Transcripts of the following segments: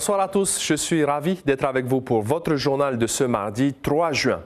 Bonsoir à tous, je suis ravi d'être avec vous pour votre journal de ce mardi 3 juin.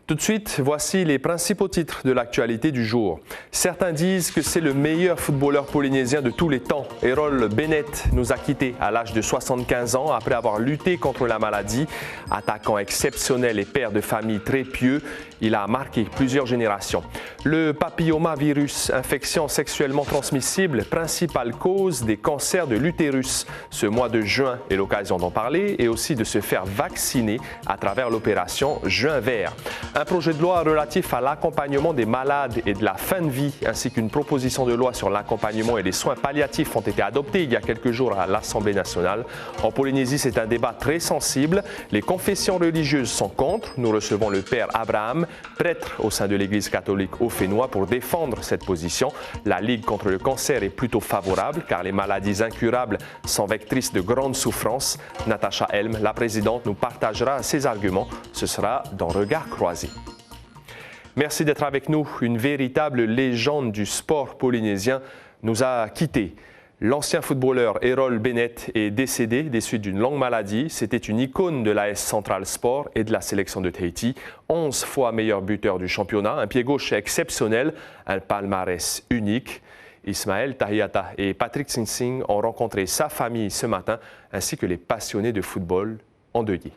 Tout de suite, voici les principaux titres de l'actualité du jour. Certains disent que c'est le meilleur footballeur polynésien de tous les temps. Errol Bennett nous a quittés à l'âge de 75 ans après avoir lutté contre la maladie. Attaquant exceptionnel et père de famille très pieux, il a marqué plusieurs générations. Le papillomavirus, infection sexuellement transmissible, principale cause des cancers de l'utérus. Ce mois de juin est l'occasion d'en parler et aussi de se faire vacciner à travers l'opération Juin vert. Un projet de loi relatif à l'accompagnement des malades et de la fin de vie, ainsi qu'une proposition de loi sur l'accompagnement et les soins palliatifs ont été adoptés il y a quelques jours à l'Assemblée nationale. En Polynésie, c'est un débat très sensible. Les confessions religieuses sont contre. Nous recevons le père Abraham, prêtre au sein de l'Église catholique au Fénois, pour défendre cette position. La Ligue contre le cancer est plutôt favorable, car les maladies incurables sont vectrices de grandes souffrances. Natacha Helm, la présidente, nous partagera ses arguments. Ce sera dans Regard croisé. Merci d'être avec nous. Une véritable légende du sport polynésien nous a quittés. L'ancien footballeur Errol Bennett est décédé des suites d'une longue maladie. C'était une icône de l'AS Central Sport et de la sélection de Tahiti. 11 fois meilleur buteur du championnat, un pied gauche exceptionnel, un palmarès unique. Ismaël Tahiata et Patrick Sinsing ont rencontré sa famille ce matin, ainsi que les passionnés de football endeuillés.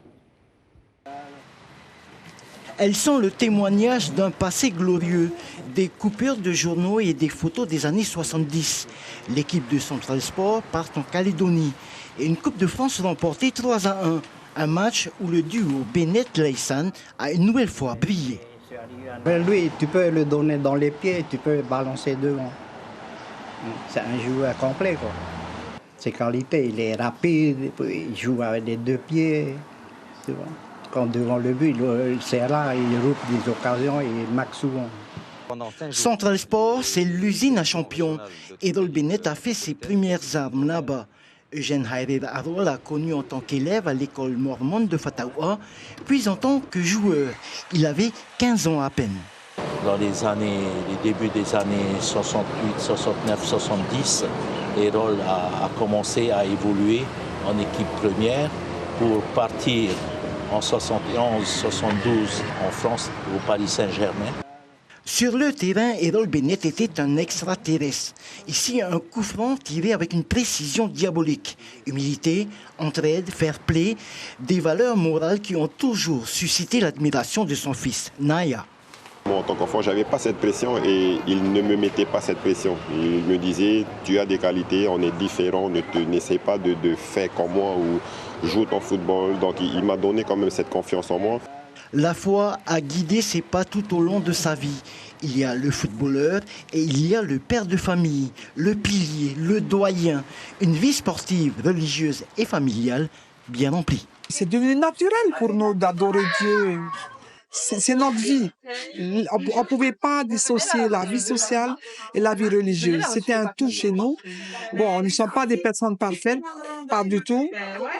Elles sont le témoignage d'un passé glorieux, des coupures de journaux et des photos des années 70. L'équipe de Central Sport part en Calédonie et une Coupe de France remportée 3-1. Un match où le duo Bennett-Laysan a une nouvelle fois brillé. Lui, tu peux le donner dans les pieds, tu peux le balancer devant. C'est un joueur complet, quoi. Ses qualités, il est rapide, il joue avec les deux pieds, tu vois. Quand devant le but, c'est là, il loupe des occasions et il marque souvent. Central Sport, c'est l'usine à champions. Errol Bennett a fait ses premières armes là-bas. Eugène Haïré-Arol a connu en tant qu'élève à l'école mormone de Fatawa, puis en tant que joueur. Il avait 15 ans à peine. Dans les débuts des années 68, 69, 70, Errol a commencé à évoluer en équipe première pour partir en 71, 72 en France au Paris Saint-Germain. Sur le terrain, Errol Bennett était un extraterrestre. Ici, un coup franc tiré avec une précision diabolique. Humilité, entraide, fair play, des valeurs morales qui ont toujours suscité l'admiration de son fils, Naya. En tant qu'enfant, je n'avais pas cette pression et il ne me mettait pas cette pression. Il me disait, tu as des qualités, on est différents, n'essaie pas de faire comme moi ou joue ton football. Donc il m'a donné quand même cette confiance en moi. La foi a guidé ses pas tout au long de sa vie. Il y a le footballeur et il y a le père de famille, le pilier, le doyen. Une vie sportive, religieuse et familiale bien remplie. C'est devenu naturel pour nous d'adorer Dieu. C'est notre vie. On ne pouvait pas dissocier la vie sociale et la vie religieuse. C'était un tout chez nous. Bon, nous ne sommes pas des personnes parfaites, pas du tout,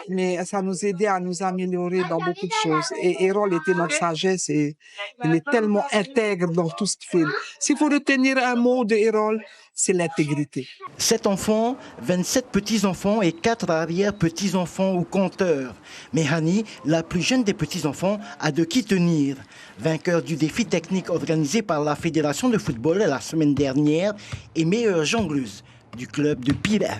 mais ça nous aidait à nous améliorer dans beaucoup de choses. Et Errol était notre sagesse et il est tellement intègre dans tout ce qu'il fait. S'il faut retenir un mot de Errol, c'est l'intégrité. 7 enfants, 27 petits-enfants et 4 arrière-petits-enfants ou compteurs. Mais Hani, la plus jeune des petits-enfants, a de qui tenir. Vainqueur du défi technique organisé par la Fédération de football la semaine dernière et meilleure jongleuse du club de Pira.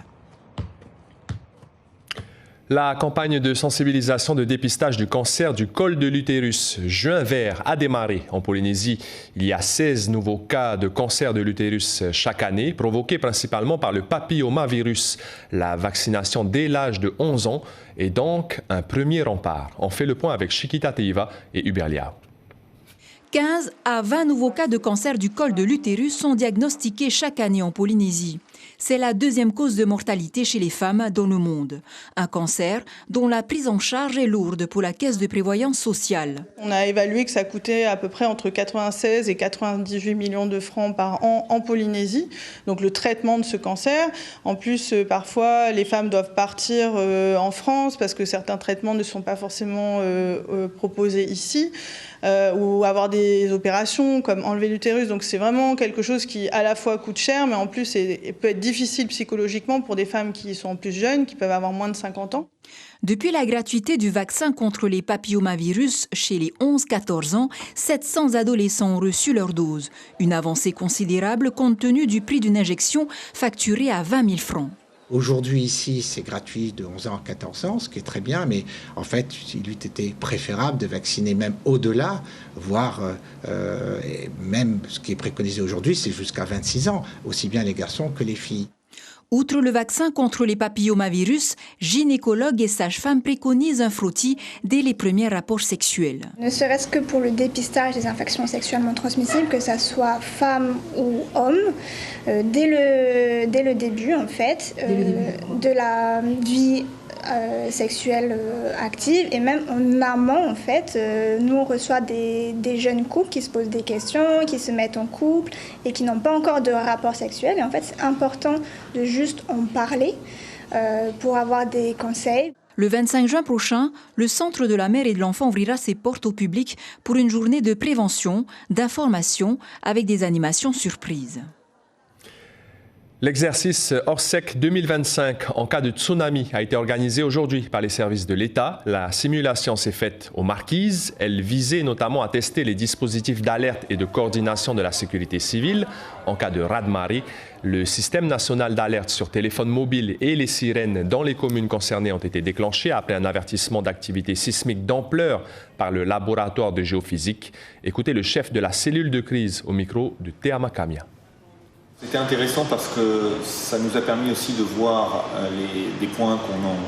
La campagne de sensibilisation de dépistage du cancer du col de l'utérus, Juin vert, a démarré en Polynésie. Il y a 16 nouveaux cas de cancer de l'utérus chaque année, provoqués principalement par le papillomavirus. La vaccination dès l'âge de 11 ans est donc un premier rempart. On fait le point avec Chiquita Teiva et Hubert Liao. 15 à 20 nouveaux cas de cancer du col de l'utérus sont diagnostiqués chaque année en Polynésie. C'est la deuxième cause de mortalité chez les femmes dans le monde. Un cancer dont la prise en charge est lourde pour la Caisse de prévoyance sociale. On a évalué que ça coûtait à peu près entre 96 et 98 millions de francs par an en Polynésie, donc le traitement de ce cancer. En plus, parfois, les femmes doivent partir en France parce que certains traitements ne sont pas forcément proposés ici. Ou avoir des opérations comme enlever l'utérus. Donc c'est vraiment quelque chose qui à la fois coûte cher, mais en plus peut être difficile psychologiquement pour des femmes qui sont plus jeunes, qui peuvent avoir moins de 50 ans. Depuis la gratuité du vaccin contre les papillomavirus chez les 11-14 ans, 700 adolescents ont reçu leur dose. Une avancée considérable compte tenu du prix d'une injection facturée à 20 000 francs. Aujourd'hui, ici, c'est gratuit de 11 ans à 14 ans, ce qui est très bien, mais en fait, il eût été préférable de vacciner même au-delà, voire même ce qui est préconisé aujourd'hui, c'est jusqu'à 26 ans, aussi bien les garçons que les filles. Outre le vaccin contre les papillomavirus, gynécologues et sages-femmes préconisent un frottis dès les premiers rapports sexuels. Ne serait-ce que pour le dépistage des infections sexuellement transmissibles, que ça soit femme ou homme, dès le début en fait, de la vie sexuelle active, et même en amont en fait, nous on reçoit des jeunes couples qui se posent des questions, qui se mettent en couple et qui n'ont pas encore de rapport sexuel, et en fait c'est important de juste en parler pour avoir des conseils. Le 25 juin prochain, le Centre de la mère et de l'enfant ouvrira ses portes au public pour une journée de prévention, d'information avec des animations surprises. L'exercice Orsec 2025 en cas de tsunami a été organisé aujourd'hui par les services de l'État. La simulation s'est faite aux Marquises. Elle visait notamment à tester les dispositifs d'alerte et de coordination de la sécurité civile en cas de raz-de-marée. Le système national d'alerte sur téléphone mobile et les sirènes dans les communes concernées ont été déclenchés après un avertissement d'activité sismique d'ampleur par le laboratoire de géophysique. Écoutez le chef de la cellule de crise au micro de Théa Makamia. C'était intéressant parce que ça nous a permis aussi de voir des points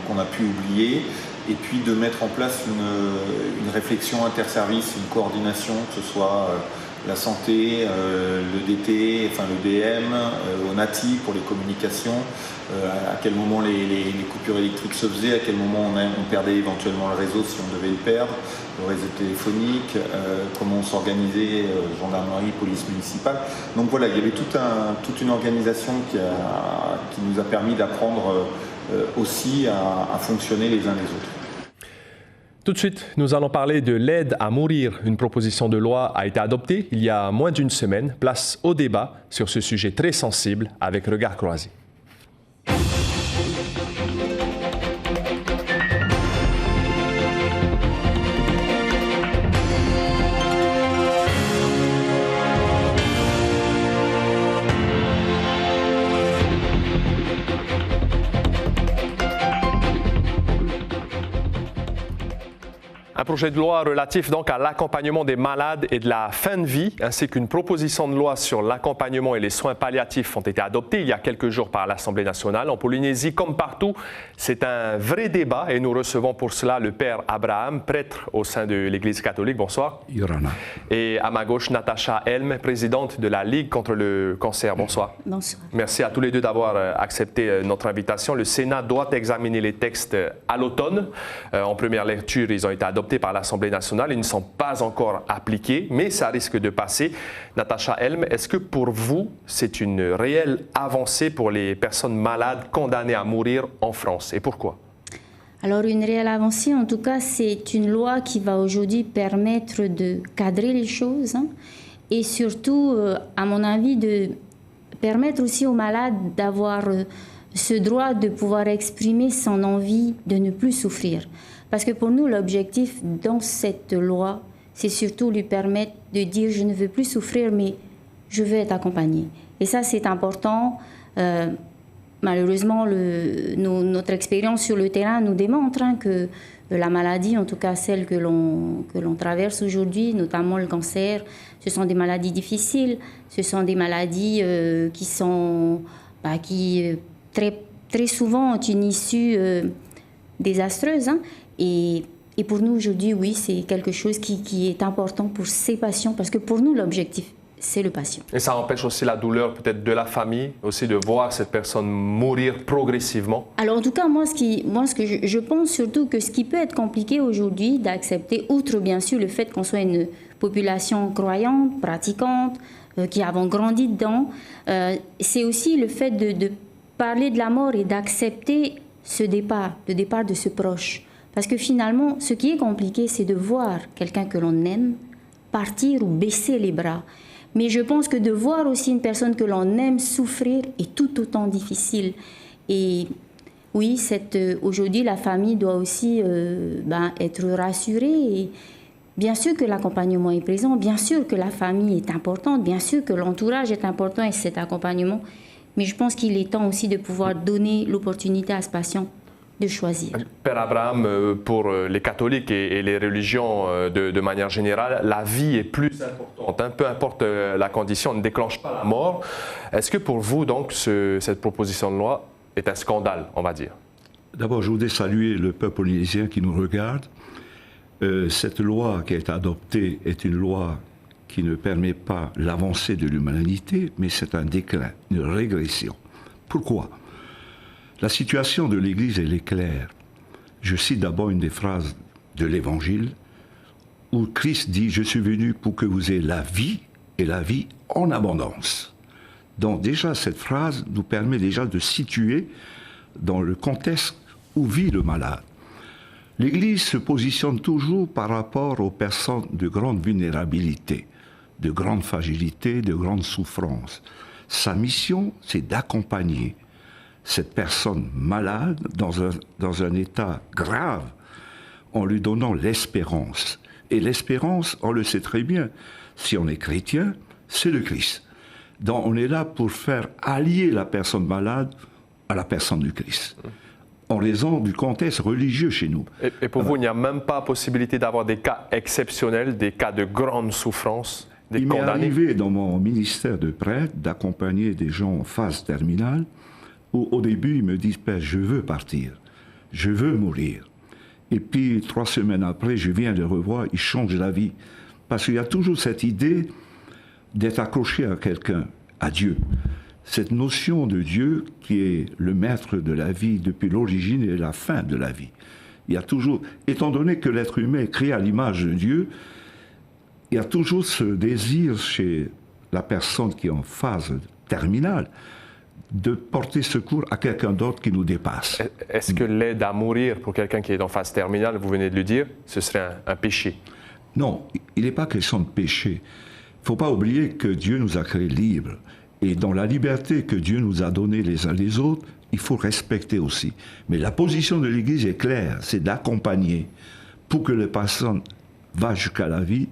qu'on a pu oublier et puis de mettre en place une réflexion interservice, une coordination, que ce soit la santé, le DT, enfin le DM, ONATI pour les communications, à quel moment les coupures électriques se faisaient, à quel moment on perdait éventuellement le réseau si on devait le perdre, le réseau téléphonique, comment on s'organisait, gendarmerie, police municipale. Donc voilà, il y avait toute une organisation qui nous a permis d'apprendre aussi à fonctionner les uns les autres. Tout de suite, nous allons parler de l'aide à mourir. Une proposition de loi a été adoptée il y a moins d'une semaine. Place au débat sur ce sujet très sensible avec Regard Croisé. Un projet de loi relatif donc à l'accompagnement des malades et de la fin de vie, ainsi qu'une proposition de loi sur l'accompagnement et les soins palliatifs ont été adoptés il y a quelques jours par l'Assemblée nationale. En Polynésie, comme partout, c'est un vrai débat et nous recevons pour cela le Père Abraham, prêtre au sein de l'Église catholique. Bonsoir. Yorana. Et à ma gauche, Natacha Helm, présidente de la Ligue contre le cancer. Bonsoir. Bonsoir. Merci à tous les deux d'avoir accepté notre invitation. Le Sénat doit examiner les textes à l'automne. En première lecture, ils ont été adoptés par l'Assemblée nationale. Ils ne sont pas encore appliqués, mais ça risque de passer. Natacha Helm, est-ce que pour vous, c'est une réelle avancée pour les personnes malades condamnées à mourir en France? Et pourquoi? Alors, une réelle avancée, en tout cas, c'est une loi qui va aujourd'hui permettre de cadrer les choses et surtout, à mon avis, de permettre aussi aux malades d'avoir ce droit de pouvoir exprimer son envie de ne plus souffrir. Parce que pour nous, l'objectif dans cette loi, c'est surtout lui permettre de dire « je ne veux plus souffrir, mais je veux être accompagné ». Et ça, c'est important. Malheureusement, notre expérience sur le terrain nous démontre que la maladie, en tout cas celle que l'on traverse aujourd'hui, notamment le cancer, ce sont des maladies difficiles, ce sont des maladies qui très souvent ont une issue désastreuse. Et pour nous, aujourd'hui, oui, c'est quelque chose qui est important pour ces patients, parce que pour nous, l'objectif, c'est le patient. Et ça empêche aussi la douleur peut-être de la famille, aussi de voir cette personne mourir progressivement? Alors, en tout cas, moi, je pense surtout que ce qui peut être compliqué aujourd'hui d'accepter, outre bien sûr le fait qu'on soit une population croyante, pratiquante, qui avons grandi dedans, c'est aussi le fait de parler de la mort et d'accepter le départ de ce proche. Parce que finalement, ce qui est compliqué, c'est de voir quelqu'un que l'on aime partir ou baisser les bras. Mais je pense que de voir aussi une personne que l'on aime souffrir est tout autant difficile. Et oui, aujourd'hui, la famille doit aussi être rassurée. Et bien sûr que l'accompagnement est présent, bien sûr que la famille est importante, bien sûr que l'entourage est important et cet accompagnement. Mais je pense qu'il est temps aussi de pouvoir donner l'opportunité à ce patient de choisir. Père Abraham, pour les catholiques et les religions de manière générale, la vie est plus importante. Hein. Peu importe la condition, on ne déclenche pas la mort. Est-ce que pour vous, donc, cette proposition de loi est un scandale, on va dire? D'abord, je voudrais saluer le peuple polynésien qui nous regarde. Cette loi qui a été adoptée est une loi qui ne permet pas l'avancée de l'humanité, mais c'est un déclin, une régression. Pourquoi? La situation de l'Église, elle est claire. Je cite d'abord une des phrases de l'Évangile, où Christ dit « Je suis venu pour que vous ayez la vie, et la vie en abondance ». Donc déjà, cette phrase nous permet déjà de situer dans le contexte où vit le malade. L'Église se positionne toujours par rapport aux personnes de grande vulnérabilité, de grande fragilité, de grande souffrance. Sa mission, c'est d'accompagner cette personne malade dans un état grave en lui donnant l'espérance. Et l'espérance, on le sait très bien, si on est chrétien, c'est le Christ. Donc on est là pour faire allier la personne malade à la personne du Christ, en raison du contexte religieux chez nous. Et pour vous, il n'y a même pas possibilité d'avoir des cas exceptionnels, des cas de grande souffrance, des condamnés? Il m'est arrivé dans mon ministère de prêtre d'accompagner des gens en phase terminale, où au début ils me disent « Père, je veux partir, je veux mourir ». Et puis 3 semaines après, je viens de revoir, ils changent la vie. Parce qu'il y a toujours cette idée d'être accroché à quelqu'un, à Dieu. Cette notion de Dieu qui est le maître de la vie depuis l'origine et la fin de la vie. Il y a toujours, étant donné que l'être humain est créé à l'image de Dieu, il y a toujours ce désir chez la personne qui est en phase terminale de porter secours à quelqu'un d'autre qui nous dépasse. Est-ce que l'aide à mourir pour quelqu'un qui est en phase terminale, vous venez de le dire, ce serait un péché? Non, il n'est pas question de péché. Il ne faut pas oublier que Dieu nous a créés libres. Et dans la liberté que Dieu nous a donnée les uns les autres, il faut respecter aussi. Mais la position de l'Église est claire, c'est d'accompagner pour que les personnes va jusqu'à la vie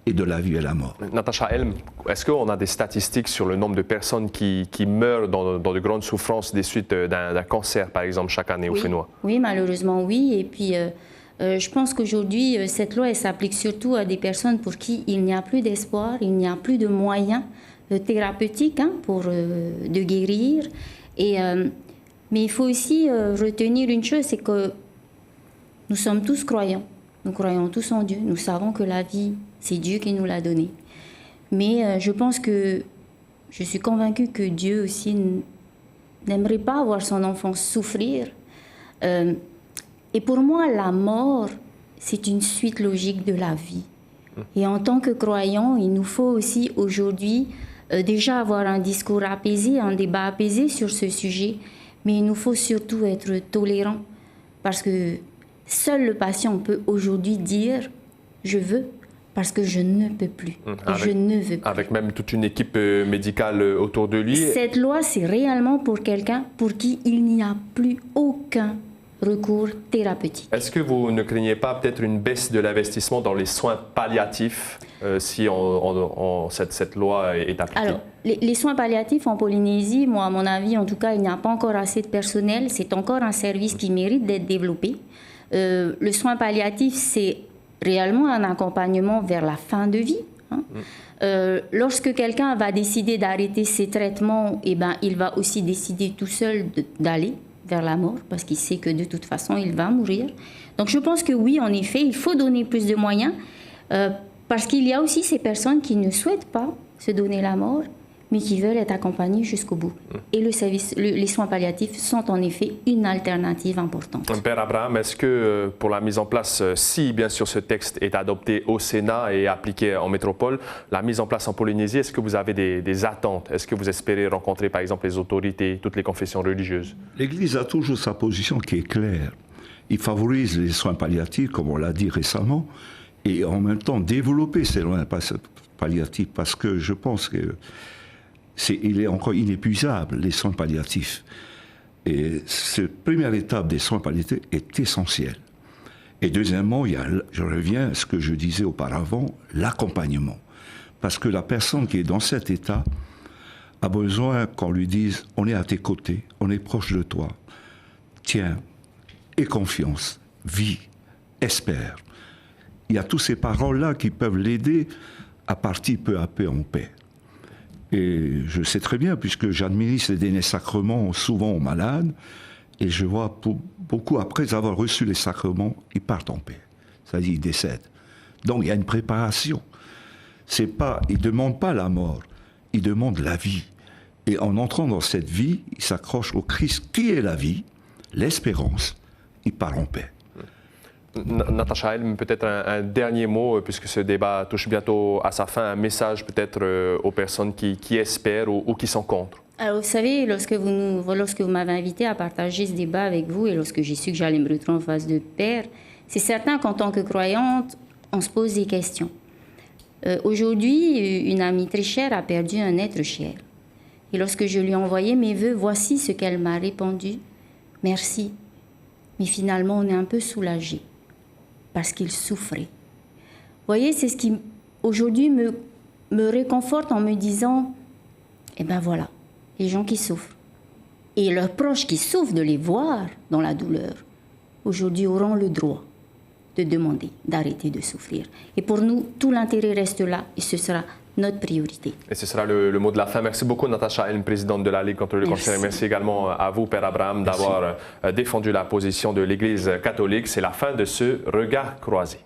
et de la vie à la mort. Natacha Helm, est-ce qu'on a des statistiques sur le nombre de personnes qui meurent dans de grandes souffrances des suites d'un cancer, par exemple, chaque année au Fénois? Oui, malheureusement, oui. Et puis, je pense qu'aujourd'hui, cette loi, elle s'applique surtout à des personnes pour qui il n'y a plus d'espoir, il n'y a plus de moyens thérapeutiques de guérir. Mais il faut aussi retenir une chose, c'est que nous sommes tous croyants. Nous croyons tous en Dieu. Nous savons que la vie, c'est Dieu qui nous l'a donnée. Mais je suis convaincue que Dieu aussi n'aimerait pas voir son enfant souffrir. Et pour moi, la mort, c'est une suite logique de la vie. Et en tant que croyants, il nous faut aussi aujourd'hui déjà avoir un discours apaisé, un débat apaisé sur ce sujet. Mais il nous faut surtout être tolérants. Parce que seul le patient peut aujourd'hui dire « je veux ». Parce que je ne peux plus. Je ne veux plus. Avec même toute une équipe médicale autour de lui. Cette loi, c'est réellement pour quelqu'un pour qui il n'y a plus aucun recours thérapeutique. Est-ce que vous ne craignez pas peut-être une baisse de l'investissement dans les soins palliatifs si cette loi est appliquée? Alors, les soins palliatifs en Polynésie, moi, à mon avis, en tout cas, il n'y a pas encore assez de personnel. C'est encore un service qui mérite d'être développé. Le soin palliatif, c'est réellement un accompagnement vers la fin de vie. Lorsque quelqu'un va décider d'arrêter ses traitements, il va aussi décider tout seul d'aller vers la mort, parce qu'il sait que de toute façon, il va mourir. Donc je pense que oui, en effet, il faut donner plus de moyens, parce qu'il y a aussi ces personnes qui ne souhaitent pas se donner la mort, mais qui veulent être accompagnées jusqu'au bout. Et les soins palliatifs sont en effet une alternative importante. Père Abraham, est-ce que pour la mise en place, si bien sûr ce texte est adopté au Sénat et appliqué en métropole, la mise en place en Polynésie, est-ce que vous avez des attentes? Est-ce que vous espérez rencontrer par exemple les autorités, toutes les confessions religieuses? L'Église a toujours sa position qui est claire. Il favorise les soins palliatifs, comme on l'a dit récemment, et en même temps développer ces soins palliatifs parce que je pense qu'il est encore inépuisable, les soins palliatifs. Et cette première étape des soins palliatifs est essentielle. Et deuxièmement, je reviens à ce que je disais auparavant, l'accompagnement. Parce que la personne qui est dans cet état a besoin qu'on lui dise « on est à tes côtés, on est proche de toi, tiens, aie confiance, vis, espère ». Il y a toutes ces paroles-là qui peuvent l'aider à partir peu à peu en paix. Et je sais très bien, puisque j'administre les derniers sacrements souvent aux malades, et je vois beaucoup, après avoir reçu les sacrements, ils partent en paix. C'est-à-dire, ils décèdent. Donc, il y a une préparation. Ils ne demandent pas la mort, ils demandent la vie. Et en entrant dans cette vie, ils s'accrochent au Christ qui est la vie, l'espérance, ils partent en paix. Natacha Helm, peut-être un dernier mot, puisque ce débat touche bientôt à sa fin, un message peut-être aux personnes qui espèrent ou qui sont contre. Alors, vous savez, lorsque vous m'avez invité à partager ce débat avec vous et lorsque j'ai su que j'allais me retrouver en face de Père, c'est certain qu'en tant que croyante, on se pose des questions. Aujourd'hui, une amie très chère a perdu un être cher. Et lorsque je lui ai envoyé mes vœux, voici ce qu'elle m'a répondu. Merci. Mais finalement, on est un peu soulagé parce qu'il souffrait. Vous voyez, c'est ce qui aujourd'hui me réconforte en me disant, eh ben voilà, les gens qui souffrent et leurs proches qui souffrent de les voir dans la douleur, aujourd'hui auront le droit de demander d'arrêter de souffrir. Et pour nous, tout l'intérêt reste là et ce sera notre priorité. Et ce sera le mot de la fin. Merci beaucoup, Natacha Helm, présidente de la Ligue contre le cancer. Merci également à vous, Père Abraham, d'avoir défendu la position de l'Église catholique. C'est la fin de ce regard croisé.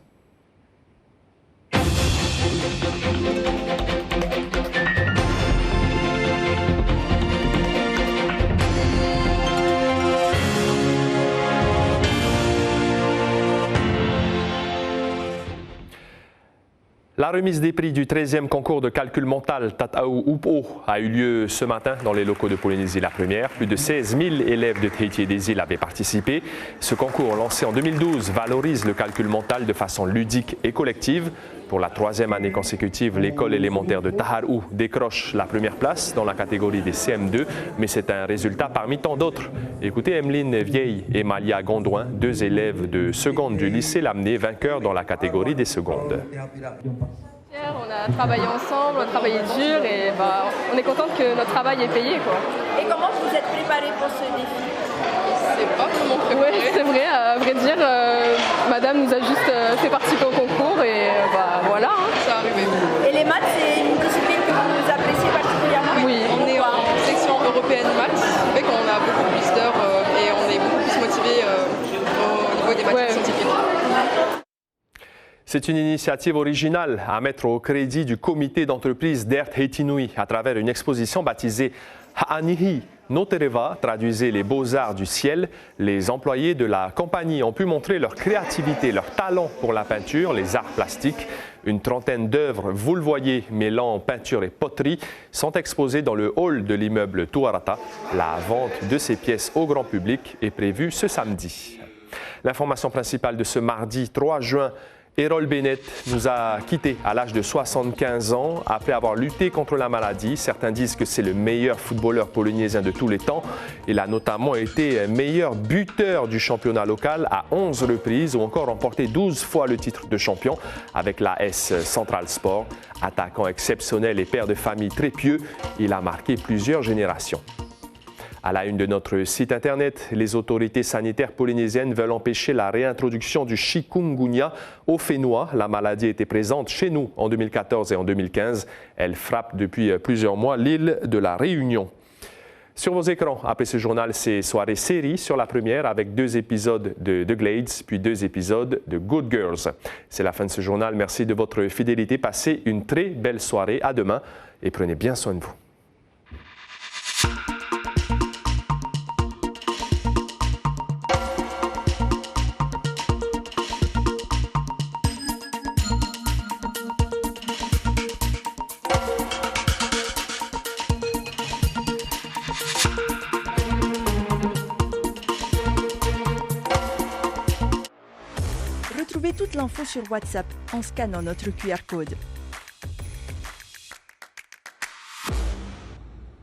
La remise des prix du 13e concours de calcul mental Tatao Upo a eu lieu ce matin dans les locaux de Polynésie la Première. Plus de 16 000 élèves de Tahiti et des îles avaient participé. Ce concours, lancé en 2012, valorise le calcul mental de façon ludique et collective. Pour la 3e année consécutive, l'école élémentaire de Taharu décroche la première place dans la catégorie des CM2, mais c'est un résultat parmi tant d'autres. Écoutez Emeline Vieille et Malia Gondouin, 2 élèves de seconde du lycée Lamné, vainqueurs dans la catégorie des secondes. On a travaillé ensemble, on a travaillé dur et on est contente que notre travail est payé, quoi. Et comment vous êtes préparés pour ce défi? C'est pas vraiment préparé. Oui, c'est vrai, à vrai dire, madame nous a juste fait participer au concours et voilà, hein, ça arrivé. Et les maths, c'est une discipline que vous appréciez particulièrement? Oui, on est en section européenne maths, ce qui fait qu'on a beaucoup plus d'heures et on est beaucoup plus motivé au niveau des matières scientifiques. C'est une initiative originale à mettre au crédit du comité d'entreprise d'Air Tahiti Nui à travers une exposition baptisée Ha'anihi no Tereva, traduisez les beaux-arts du ciel. Les employés de la compagnie ont pu montrer leur créativité, leur talent pour la peinture, les arts plastiques. Une trentaine d'œuvres, vous le voyez, mêlant peinture et poterie, sont exposées dans le hall de l'immeuble Tuarata. La vente de ces pièces au grand public est prévue ce samedi. L'information principale de ce mardi 3 juin, Errol Bennett nous a quittés à l'âge de 75 ans après avoir lutté contre la maladie. Certains disent que c'est le meilleur footballeur polynésien de tous les temps. Il a notamment été meilleur buteur du championnat local à 11 reprises ou encore remporté 12 fois le titre de champion avec l'AS Central Sport. Attaquant exceptionnel et père de famille très pieux, il a marqué plusieurs générations. À la une de notre site internet, les autorités sanitaires polynésiennes veulent empêcher la réintroduction du chikungunya au Fénois. La maladie était présente chez nous en 2014 et en 2015. Elle frappe depuis plusieurs mois l'île de la Réunion. Sur vos écrans, après ce journal, c'est soirée série sur la première avec 2 épisodes de The Glades, puis 2 épisodes de Good Girls. C'est la fin de ce journal. Merci de votre fidélité. Passez une très belle soirée. À demain et prenez bien soin de vous. Retrouvez toute l'info sur WhatsApp en scannant notre QR code.